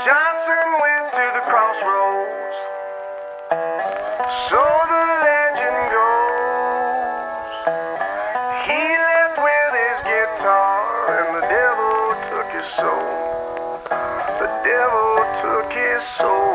Johnson went to the crossroads, so the legend goes. He left with his guitar and the devil took his soul. The devil took his soul.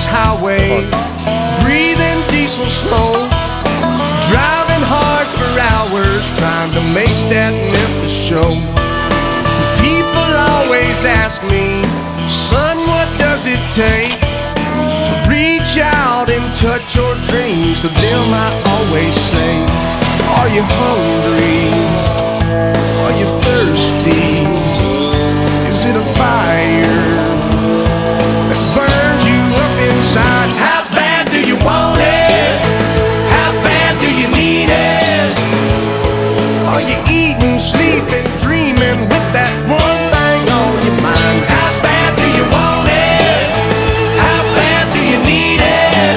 Highway, breathing diesel smoke, driving hard for hours, trying to make that Memphis show. People always ask me, son, what does it take to reach out and touch your dreams? To them I always say, are you hungry? Are you thirsty? Is it a fire that burns you up inside? How bad do you want it? How bad do you need it? Are you eating, sleeping, dreaming with that one thing on your mind? How bad do you want it? How bad do you need it?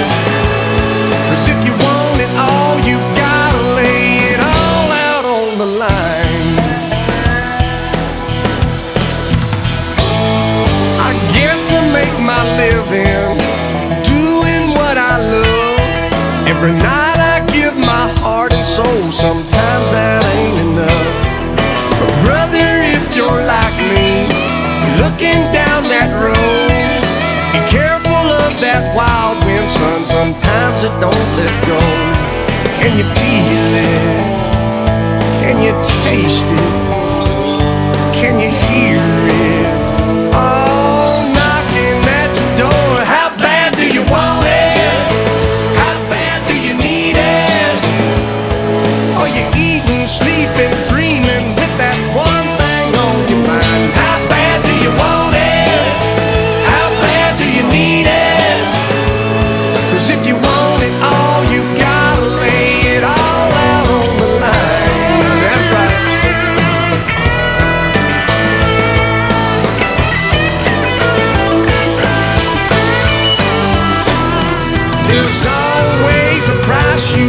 'Cause if you want it all, you gotta lay it all out on the line. I get to make my living doing what I love. Every night I give my heart and soul. Sometimes that ain't enough. But brother, if you're like me, looking down that road, be careful of that wild wind, son. Sometimes it don't let go. Can you feel it? Can you taste it? Can you hear it? Oh, knocking at your door. How bad do you want it? How bad do you need it? Are you eating, sleeping, dreaming with that one thing on your mind? How bad do you want it? How bad do you need it? 'Cause if you want it all, you gotta lay it all out on the line. That's right. There's always a price you